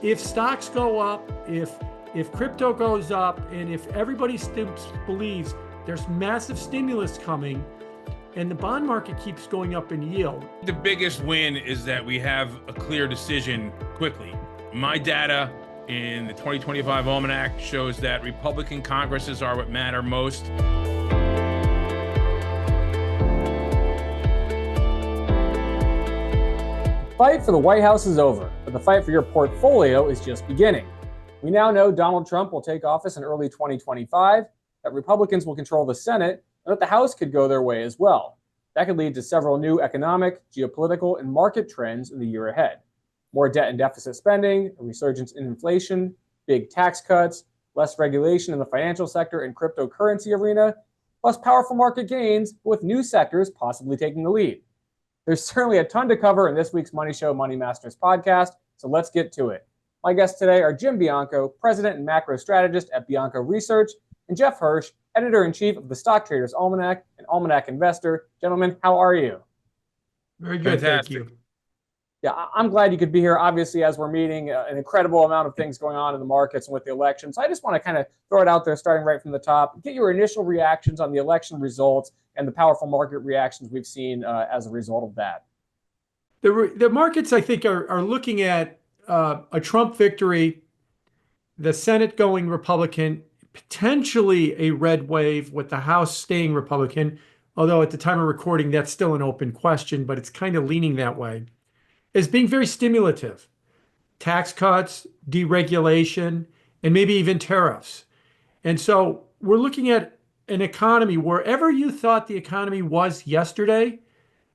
if stocks go up, if crypto goes up, and if everybody still believes there's massive stimulus coming, and the bond market keeps going up in yield. The biggest win is that we have a clear decision quickly. My data in the 2025 Almanac shows that Republican Congresses are what matter most. The fight for the White House is over, but the fight for your portfolio is just beginning. We now know Donald Trump will take office in early 2025, that Republicans will control the Senate, and that the House could go their way as well. That could lead to several new economic, geopolitical, and market trends in the year ahead. More debt and deficit spending, a resurgence in inflation, big tax cuts, less regulation in the financial sector and cryptocurrency arena, plus powerful market gains, with new sectors possibly taking the lead. There's certainly a ton to cover in this week's MoneyShow MoneyMasters Podcast, so let's get to it. My guests today are Jim Bianco, President and Macro Strategist at Bianco Research, and Jeff Hirsch, Editor-in-Chief of the Stock Traders Almanac and Almanac Investor. Gentlemen, how are you? Very good, Fantastic. Thank you. Yeah, I'm glad you could be here. Obviously, as we're meeting, an incredible amount of things going on in the markets and with the election. So I just want to kind of throw it out there, starting right from the top, get your initial reactions on the election results and the powerful market reactions we've seen as a result of that. The markets, I think, are looking at a Trump victory, the Senate going Republican, potentially a red wave with the House staying Republican, although at the time of recording, that's still an open question, but it's kind of leaning that way, as being very stimulative. Tax cuts, deregulation, and maybe even tariffs. And so we're looking at an economy, wherever you thought the economy was yesterday,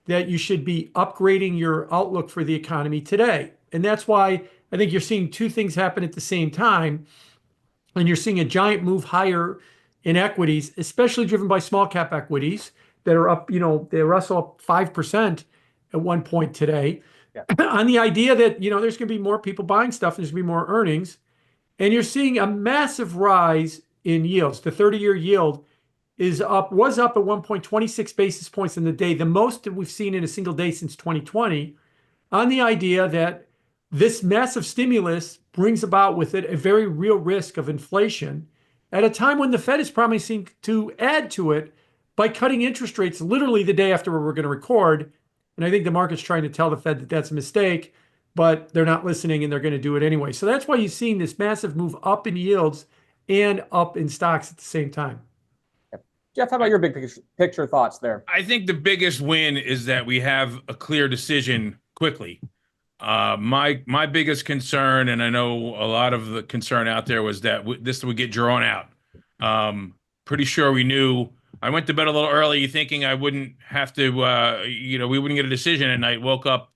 that you should be upgrading your outlook for the economy today. And that's why I think you're seeing two things happen at the same time. And you're seeing a giant move higher in equities, especially driven by small cap equities that are up, they rustle up 5% at one point today. Yeah. On the idea that, there's going to be more people buying stuff, and there's going to be more earnings. And you're seeing a massive rise in yields. The 30-year yield was up at 1.26 basis points in the day, the most that we've seen in a single day since 2020, on the idea that this massive stimulus brings about with it a very real risk of inflation at a time when the Fed is promising to add to it by cutting interest rates literally the day after we're going to record. And I think the market's trying to tell the Fed that that's a mistake, but they're not listening and they're going to do it anyway. So that's why you're seeing this massive move up in yields and up in stocks at the same time. Jeff, how about your big picture thoughts there? I think the biggest win is that we have a clear decision quickly. My biggest concern, and I know a lot of the concern out there, was that this would get drawn out. Pretty sure we knew. I went to bed a little early thinking I wouldn't have to, we wouldn't get a decision at night. Woke up,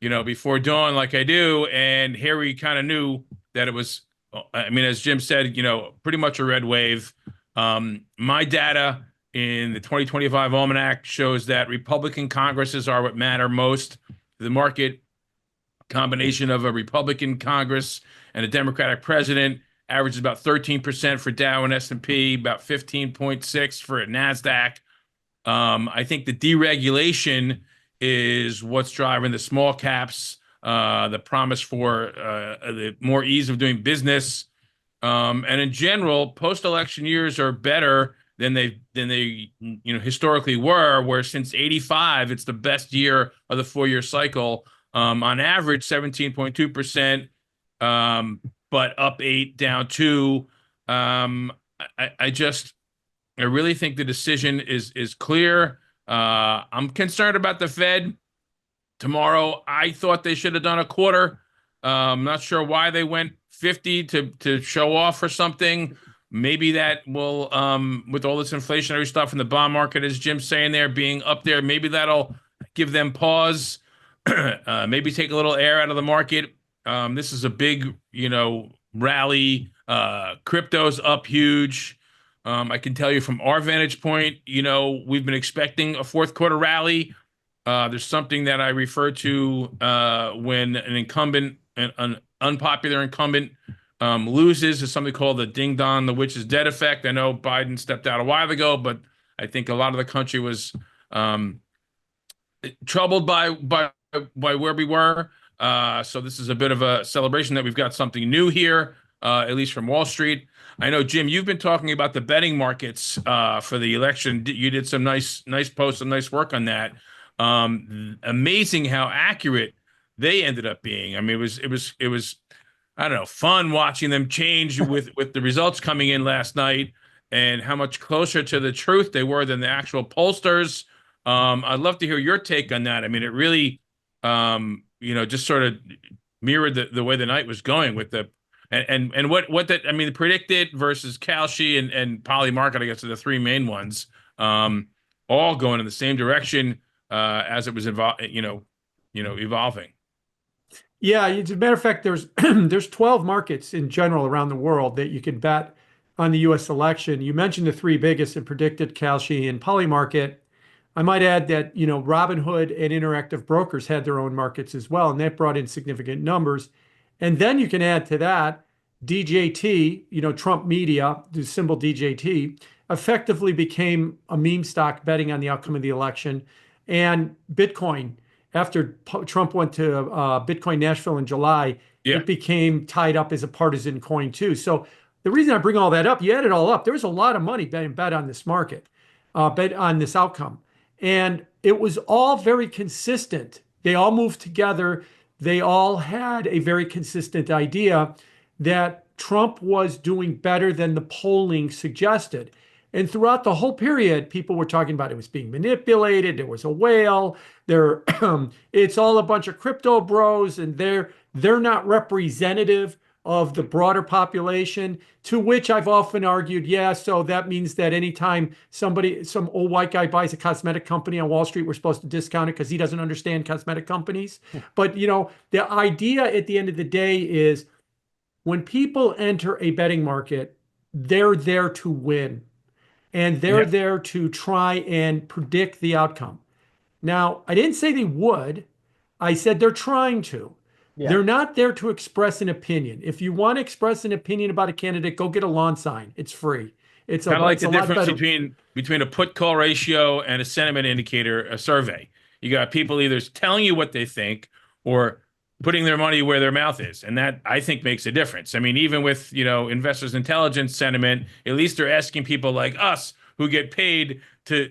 before dawn like I do. And here we kind of knew that it was, as Jim said, pretty much a red wave. My data in the 2025 Almanac shows that Republican Congresses are what matter most. The market combination of a Republican Congress and a Democratic president averages about 13% for Dow and S&P, about 15.6 for NASDAQ. I think the deregulation is what's driving the small caps, the promise for the more ease of doing business. And in general, post-election years are better than they historically were, where since 85, it's the best year of the 4-year cycle. On average, 17.2%, but up 8, down 2. I really think the decision is clear. I'm concerned about the Fed tomorrow. I thought they should have done a quarter. I'm not sure why they went 50 to show off or something. Maybe that will, with all this inflationary stuff in the bond market, as Jim's saying there, being up there, maybe that'll give them pause. Maybe take a little air out of the market. This is a big, rally. Crypto's up huge. I can tell you from our vantage point, we've been expecting a fourth quarter rally. There's something that I refer to when an unpopular incumbent loses, is something called the ding dong, the witch is dead effect. I know Biden stepped out a while ago, but I think a lot of the country was troubled by where we were. So this is a bit of a celebration that we've got something new here, at least from Wall Street. I know, Jim, you've been talking about the betting markets for the election. You did some nice posts, some nice work on that. Amazing how accurate they ended up being. I mean, it was I don't know, fun watching them change with the results coming in last night and how much closer to the truth they were than the actual pollsters. I'd love to hear your take on that. I mean, it really, just sort of mirrored the way the night was going with the and what that I mean, predicted versus Kalshi and Polymarket, I guess, are the three main ones, all going in the same direction as it was evolving. Yeah, as a matter of fact, there's 12 markets in general around the world that you can bet on the U.S. election. You mentioned the three biggest and predicted, Kalshi and Polymarket. I might add that, Robinhood and Interactive Brokers had their own markets as well, and that brought in significant numbers. And then you can add to that DJT, Trump Media, the symbol DJT, effectively became a meme stock betting on the outcome of the election. And Bitcoin, after Trump went to Bitcoin Nashville in July, it became tied up as a partisan coin too. So the reason I bring all that up, you add it all up, there was a lot of money being bet on this market, bet on this outcome. And it was all very consistent. They all moved together. They all had a very consistent idea that Trump was doing better than the polling suggested. And throughout the whole period, people were talking about it was being manipulated. There was a whale. It's all a bunch of crypto bros, and they're not representative of the broader population. To which I've often argued, yeah, so that means that anytime some old white guy buys a cosmetic company on Wall Street, we're supposed to discount it because he doesn't understand cosmetic companies. But the idea at the end of the day is when people enter a betting market, they're there to win. And they're there to try and predict the outcome. Now, I didn't say they would. I said they're trying to. Yeah. They're not there to express an opinion. If you want to express an opinion about a candidate, go get a lawn sign. It's free. It's kind of like the difference between a put-call ratio and a sentiment indicator, a survey. You got people either telling you what they think or putting their money where their mouth is. And that, I think, makes a difference. I mean, even with, investors' intelligence sentiment, at least they're asking people like us who get paid to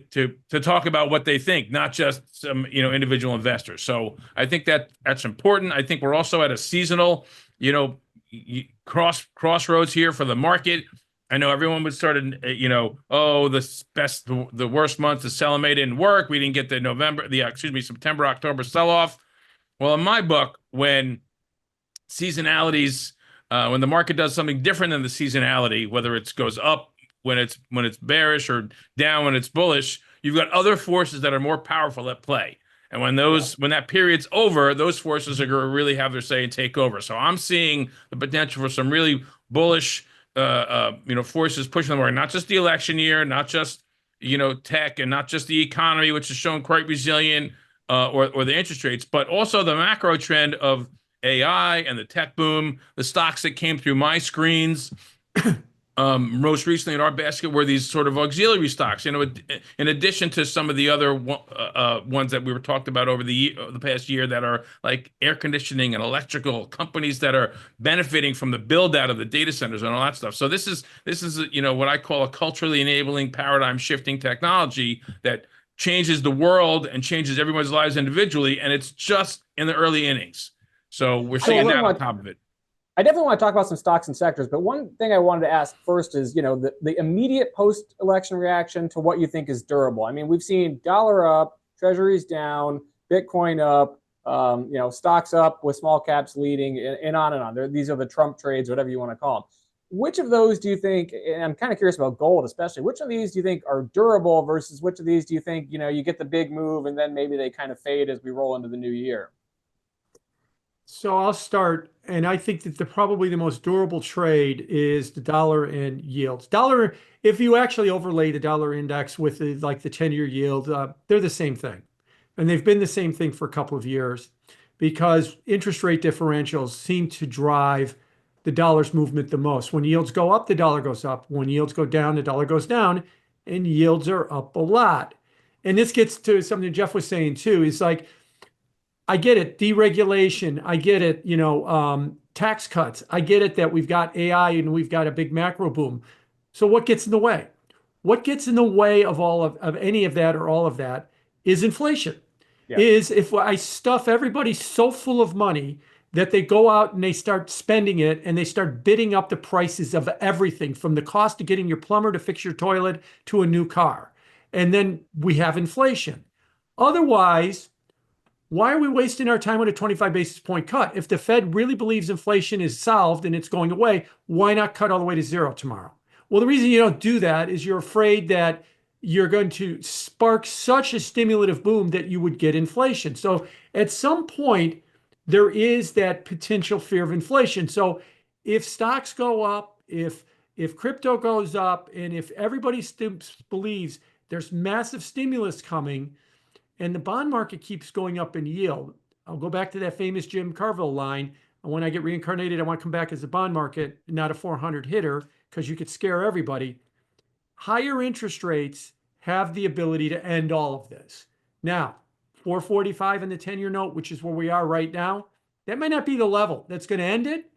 talk about what they think, not just some, individual investors. So I think that's important. I think we're also at a seasonal, crossroads here for the market. I know everyone would start, the worst month to sell them, it didn't work. We didn't get the September, October sell-off. Well, in my book, when seasonalities, when the market does something different than the seasonality, whether it goes up when it's bearish or down when it's bullish, you've got other forces that are more powerful at play. And when that period's over, those forces are going to really have their say and take over. So I'm seeing the potential for some really bullish, forces pushing the market, not just the election year, not just, tech, and not just the economy, which has shown quite resilient, or the interest rates, but also the macro trend of AI and the tech boom, the stocks that came through my screens. Most recently in our basket were these sort of auxiliary stocks, in addition to some of the other ones that we were talked about over the past year that are like air conditioning and electrical companies that are benefiting from the build out of the data centers and all that stuff. So this is what I call a culturally enabling, paradigm shifting technology that changes the world and changes everyone's lives individually, and it's just in the early innings. So we're seeing that on top of it. I definitely want to talk about some stocks and sectors, but one thing I wanted to ask first is, the immediate post-election reaction to what you think is durable. I mean, we've seen dollar up, treasuries down, Bitcoin up, stocks up with small caps leading, and on and on. These are the Trump trades, whatever you want to call them. Which of those do you think, and I'm kind of curious about gold especially, which of these do you think are durable versus which of these do you think, you get the big move and then maybe they kind of fade as we roll into the new year? So I'll start, and I think that probably the most durable trade is the dollar and yields. Dollar, if you actually overlay the dollar index with the 10-year yield, they're the same thing. And they've been the same thing for a couple of years because interest rate differentials seem to drive the dollar's movement the most. When yields go up, the dollar goes up. When yields go down, the dollar goes down, and yields are up a lot. And this gets to something Jeff was saying too, is like I get it, deregulation. I get it, tax cuts. I get it that we've got AI and we've got a big macro boom. So what gets in the way? What gets in the way of of any of that or all of that is inflation. Yeah. Is if I stuff everybody so full of money that they go out and they start spending it and they start bidding up the prices of everything from the cost of getting your plumber to fix your toilet to a new car. And then we have inflation. Otherwise, why are we wasting our time on a 25 basis point cut? If the Fed really believes inflation is solved and it's going away, why not cut all the way to zero tomorrow? Well, the reason you don't do that is you're afraid that you're going to spark such a stimulative boom that you would get inflation. So at some point, there is that potential fear of inflation. So if stocks go up, if crypto goes up, and if everybody believes there's massive stimulus coming, and the bond market keeps going up in yield, I'll go back to that famous Jim Carville line. And when I get reincarnated, I want to come back as a bond market, not a 400 hitter, because you could scare everybody. Higher interest rates have the ability to end all of this. Now, 445 in the 10-year note, which is where we are right now, that might not be the level that's going to end it.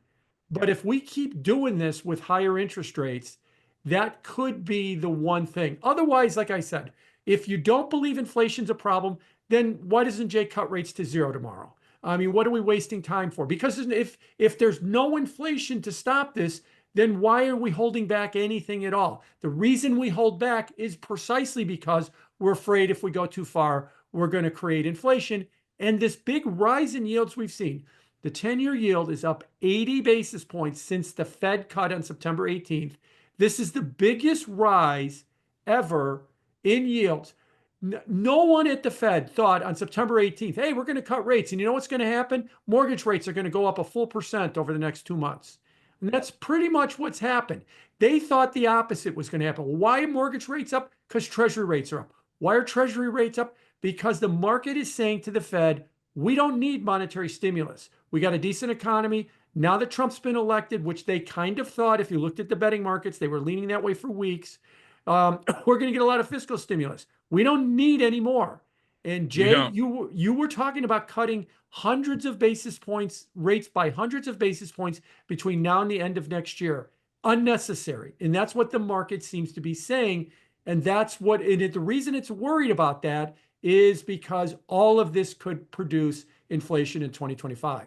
But if we keep doing this with higher interest rates, that could be the one thing. Otherwise, like I said, if you don't believe inflation's a problem, then why doesn't Jay cut rates to zero tomorrow? I mean, what are we wasting time for? Because if there's no inflation to stop this, then why are we holding back anything at all? The reason we hold back is precisely because we're afraid if we go too far, we're going to create inflation. And this big rise in yields we've seen, the 10-year yield is up 80 basis points since the Fed cut on September 18th. This is the biggest rise ever in yields. No one at the Fed thought on September 18th, hey, we're going to cut rates. And you know what's going to happen? Mortgage rates are going to go up a full % over the next 2 months. And that's pretty much what's happened. They thought the opposite was going to happen. Why are mortgage rates up? Because Treasury rates are up. Why are Treasury rates up? Because the market is saying to the Fed, we don't need monetary stimulus. We got a decent economy. Now that Trump's been elected, which they kind of thought, if you looked at the betting markets, they were leaning that way for weeks. We're going to get a lot of fiscal stimulus. We don't need any more. And Jay, you were talking about cutting hundreds of basis points, rates by hundreds of basis points between now and the end of next year. Unnecessary. And that's what the market seems to be saying. And that's what the reason it's worried about that is because all of this could produce inflation in 2025.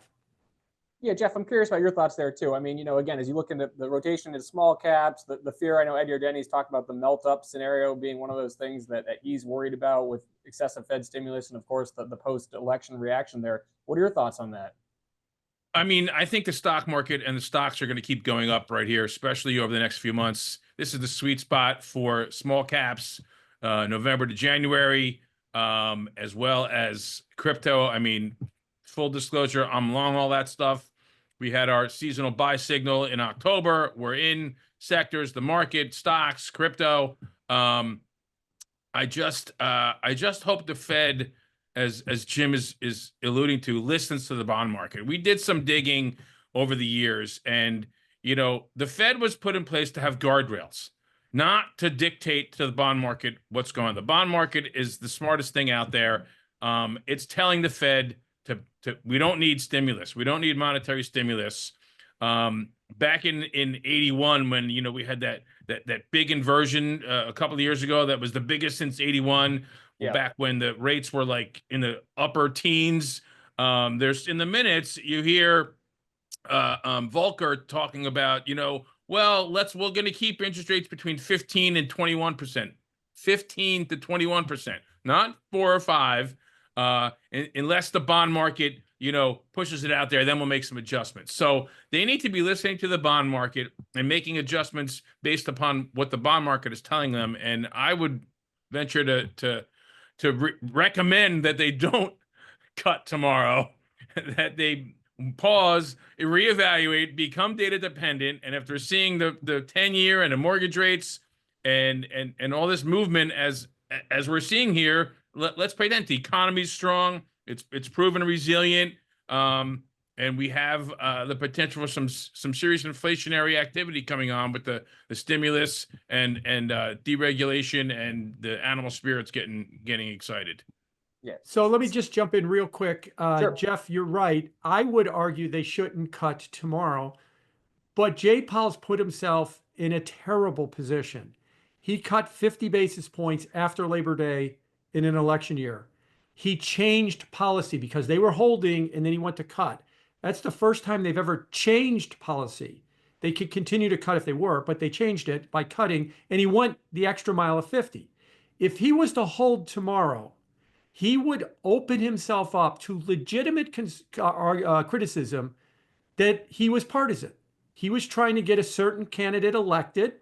Yeah, Jeff, I'm curious about your thoughts there too. I mean, again, as you look into the rotation into small caps, the fear, I know Eddie Denny's talked about the melt up scenario being one of those things that he's worried about with excessive Fed stimulus and of course the post-election reaction there. What are your thoughts on that? I mean, I think the stock market and the stocks are going to keep going up right here, especially over the next few months. This is the sweet spot for small caps, November to January, as well as crypto. I mean, full disclosure, I'm long all that stuff. We had our seasonal buy signal in October. We're in sectors, the market, stocks, crypto. I just hope the Fed, as Jim is alluding to, listens to the bond market. We did some digging over the years, and the Fed was put in place to have guardrails, not to dictate to the bond market what's going on. The bond market is the smartest thing out there. It's telling the Fed to we don't need stimulus. We don't need monetary stimulus. Back in 81, when we had that big inversion a couple of years ago, that was the biggest since 81. Yeah. Back when the rates were like in the upper teens. There's in the minutes you hear Volcker talking about we're going to keep interest rates between 15 and 21%, 15 to 21%, not 4 or 5. Unless the bond market, pushes it out there, then we'll make some adjustments. So they need to be listening to the bond market and making adjustments based upon what the bond market is telling them. And I would venture to recommend that they don't cut tomorrow, that they pause, reevaluate, become data dependent. And if they're seeing the 10-year and the mortgage rates and all this movement as we're seeing here, let's pay attention. The economy's strong. It's proven resilient. And we have the potential for some serious inflationary activity coming on with the stimulus and deregulation and the animal spirits getting excited. Yeah. So let me just jump in real quick. Sure. Jeff, you're right. I would argue they shouldn't cut tomorrow, but Jay Powell's put himself in a terrible position. He cut 50 basis points after Labor Day in an election year. He changed policy because they were holding and then he went to cut. That's the first time they've ever changed policy. They could continue to cut if they were, but they changed it by cutting, and he went the extra mile of 50. If he was to hold tomorrow, he would open himself up to legitimate criticism that he was partisan. He was trying to get a certain candidate elected,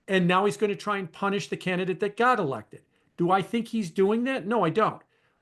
and now he's going to try and punish the candidate that got elected. Do I think he's doing that? No, I don't.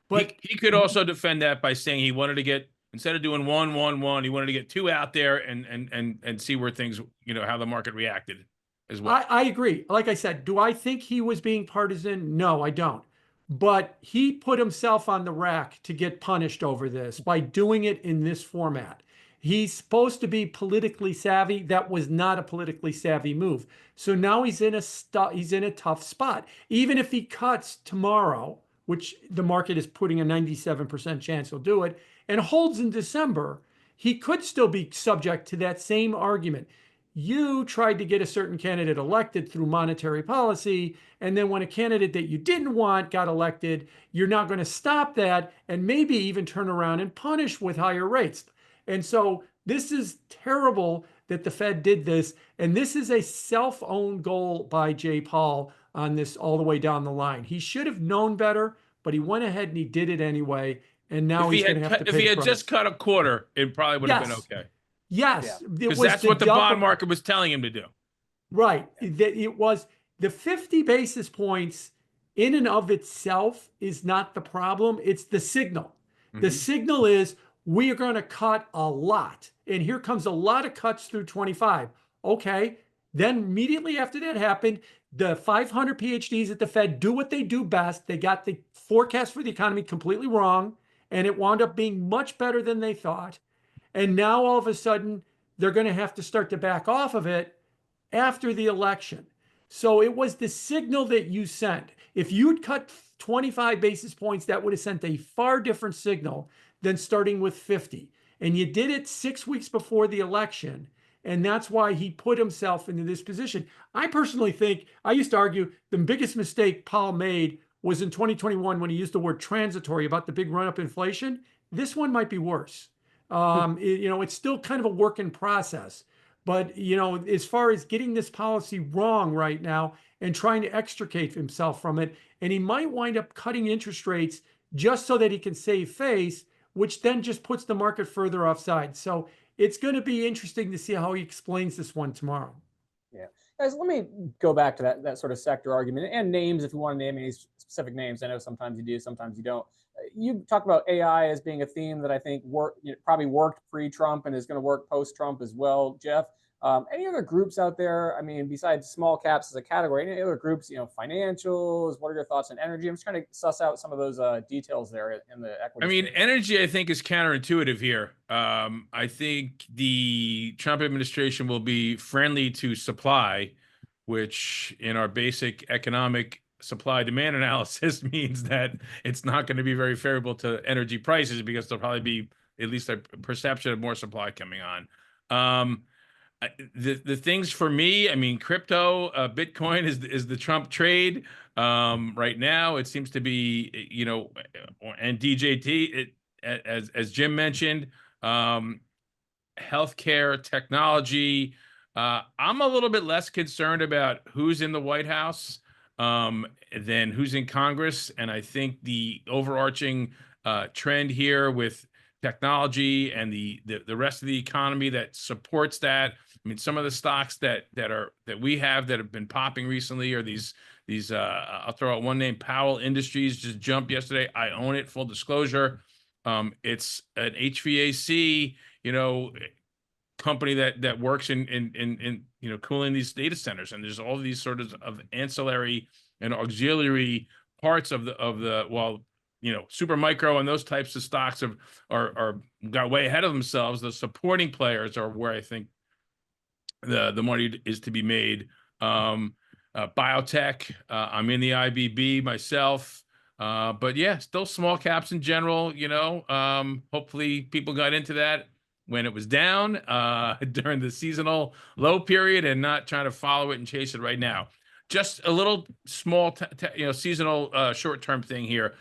But he could also defend that by saying he wanted to get, instead of doing 1-1-1, he wanted to get 2 out there and see where things, how the market reacted as well. I agree. Like I said, do I think he was being partisan? No, I don't. But he put himself on the rack to get punished over this by doing it in this format. He's supposed to be politically savvy. That was not a politically savvy move. So now he's in a tough spot. Even if he cuts tomorrow, which the market is putting a 97% chance he'll do it, and holds in December, he could still be subject to that same argument. You tried to get a certain candidate elected through monetary policy, and then when a candidate that you didn't want got elected, you're not going to stop that and maybe even turn around and punish with higher rates. And so this is terrible that the Fed did this, and this is a self-owned goal by Jay Powell on this all the way down the line. He should have known better, but he went ahead and he did it anyway, and now he's going to have to pay If he had the just price. cut a quarter, it probably would have been okay. Yes, Because that's what the bond market was telling him to do. Right. It was the 50 basis points in and of itself is not the problem. It's the signal. The signal is we are going to cut a lot. And here comes a lot of cuts through 25. Okay. Then immediately after that happened, the 500 PhDs at the Fed do what they do best. They got the forecast for the economy completely wrong, and it wound up being much better than they thought. And now all of a sudden, they're going to have to start to back off of it after the election. So it was the signal that you sent. If you'd cut 25 basis points, that would have sent a far different signal than starting with 50. And you did it 6 weeks before the election. And that's why he put himself into this position. I personally think, I used to argue the biggest mistake Powell made was in 2021 when he used the word transitory about the big run-up inflation. This one might be worse. It's still kind of a work in process. But, as far as getting this policy wrong right now and trying to extricate himself from it, and he might wind up cutting interest rates just so that he can save face, which then just puts the market further offside. So it's going to be interesting to see how he explains this one tomorrow. Yeah. Guys, let me go back to that sort of sector argument and names, if you want to name any specific names. I know sometimes you do, sometimes you don't. You talk about AI as being a theme that I think probably worked pre-Trump and is going to work post-Trump as well. Jeff, any other groups out there? I mean, besides small caps as a category, any other groups, financials? What are your thoughts on energy? I'm just trying to suss out some of those details there in the equity. I mean, energy, I think, is counterintuitive here. I think the Trump administration will be friendly to supply, which in our basic economic supply-demand analysis means that it's not going to be very favorable to energy prices because there'll probably be at least a perception of more supply coming on. The things for me, I mean, crypto, Bitcoin is the Trump trade right now. It seems to be, and DJT, as Jim mentioned, healthcare, technology. I'm a little bit less concerned about who's in the White House than who's in Congress. And I think the overarching trend here with technology and the rest of the economy that supports that. I mean, some of the stocks that we have that have been popping recently are these I'll throw out one name, Powell Industries, just jumped yesterday. I own it, full disclosure. It's an HVAC, company that works in cooling these data centers, and there's all these sort of ancillary and auxiliary parts of the super micro and those types of stocks are got way ahead of themselves. The supporting players are where I think the money is to be made. Biotech, I'm in the IBB myself. But yeah, still small caps in general, hopefully people got into that when it was down during the seasonal low period and not trying to follow it and chase it right now. Just a little small, seasonal short-term thing here.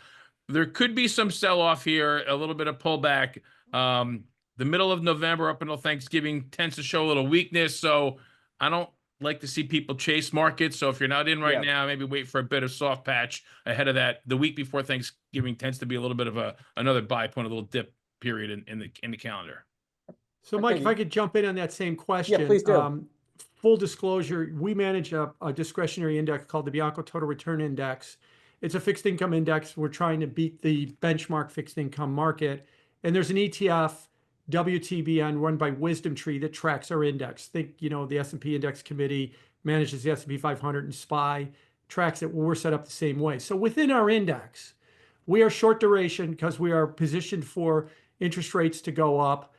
There could be some sell-off here, a little bit of pullback. The middle of November up until Thanksgiving tends to show a little weakness. So I don't like to see people chase markets. So if you're not in right now, maybe wait for a bit of soft patch ahead of that. The week before Thanksgiving tends to be a little bit of another buy point, a little dip period in the calendar. So Mike, if I could jump in on that same question. Yeah, please do. Full disclosure, we manage a discretionary index called the Bianco Total Return Index. It's a fixed income index. We're trying to beat the benchmark fixed income market. And there's an ETF, WTBN, run by Wisdom Tree that tracks our index. Think, the S&P Index Committee manages the S&P 500 and SPY tracks it. Well, we're set up the same way. So within our index, we are short duration because we are positioned for interest rates to go up.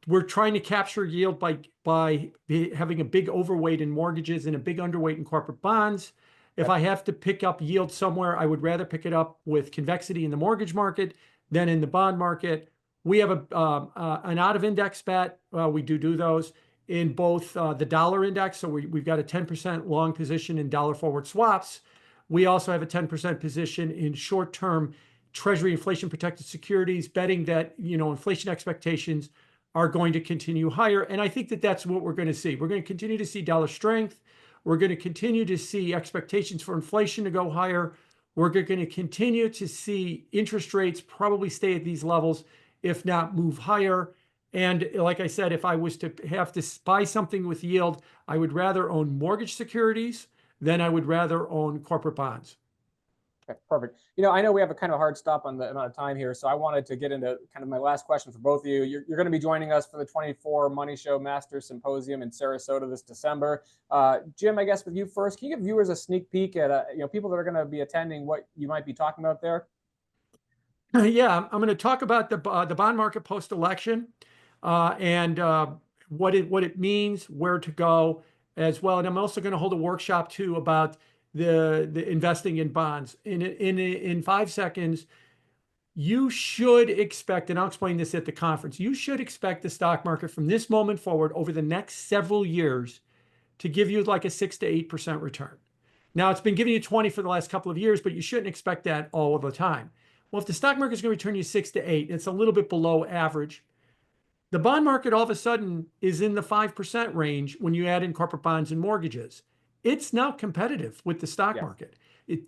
We're trying to capture yield by having a big overweight in mortgages and a big underweight in corporate bonds. If I have to pick up yield somewhere, I would rather pick it up with convexity in the mortgage market than in the bond market. We have an out-of-index bet. We do those in both the dollar index. So we've got a 10% long position in dollar forward swaps. We also have a 10% position in short-term Treasury inflation-protected securities, betting that inflation expectations are going to continue higher. And I think that that's what we're going to see. We're going to continue to see dollar strength. We're going to continue to see expectations for inflation to go higher. We're going to continue to see interest rates probably stay at these levels, if not move higher. And like I said, if I was to have to buy something with yield, I would rather own mortgage securities than I would rather own corporate bonds. Okay, perfect. I know we have a kind of hard stop on the amount of time here, so I wanted to get into kind of my last question for both of you. You're going to be joining us for the 24 Money Show Masters Symposium in Sarasota this December. Jim, I guess with you first, can you give viewers a sneak peek at people that are going to be attending, what you might be talking about there? Yeah, I'm going to talk about the bond market post-election and what it means, where to go as well. And I'm also going to hold a workshop too about the investing in bonds. In 5 seconds, you should expect, and I'll explain this at the conference, you should expect the stock market from this moment forward over the next several years to give you like a 6 to 8% return. Now, it's been giving you 20 for the last couple of years, but you shouldn't expect that all of the time. Well, if the stock market is going to return you 6 to 8, it's a little bit below average. The bond market all of a sudden is in the 5% range when you add in corporate bonds and mortgages. It's now competitive with the stock market.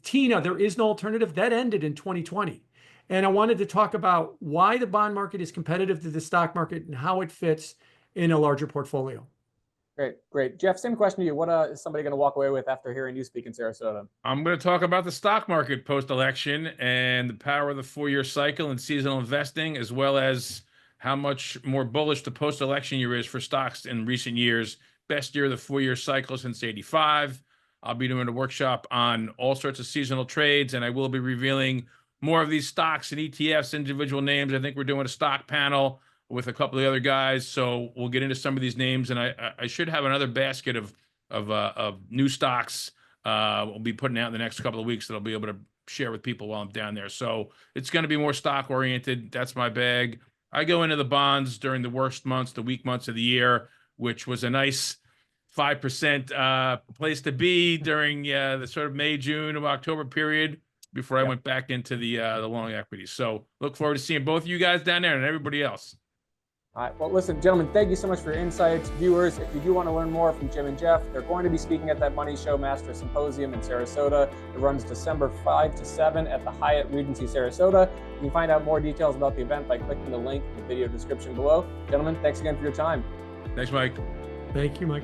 Tina, there is no alternative. That ended in 2020. And I wanted to talk about why the bond market is competitive to the stock market and how it fits in a larger portfolio. Great. Jeff, same question to you. What is somebody going to walk away with after hearing you speak in Sarasota? I'm going to talk about the stock market post-election and the power of the 4-year cycle and seasonal investing, as well as how much more bullish the post-election year is for stocks in recent years. Best year of the 4-year cycle since '85. I'll be doing a workshop on all sorts of seasonal trades, and I will be revealing more of these stocks and ETFs, individual names. I think we're doing a stock panel with a couple of the other guys, so we'll get into some of these names, and I should have another basket of new stocks we'll be putting out in the next couple of weeks that I'll be able to share with people while I'm down there. So it's going to be more stock oriented. That's my bag. I go into the bonds during the worst months, the weak months of the year, which was a nice 5% place to be during the sort of May, June, or October period before I went back into the long equities. So look forward to seeing both of you guys down there and everybody else. All right. Well, listen, gentlemen, thank you so much for your insights. Viewers, if you do want to learn more from Jim and Jeff, they're going to be speaking at that Money Show Masters Symposium in Sarasota. It runs December 5 to 7 at the Hyatt Regency Sarasota. You can find out more details about the event by clicking the link in the video description below. Gentlemen, thanks again for your time. Thanks, Mike. Thank you, Mike.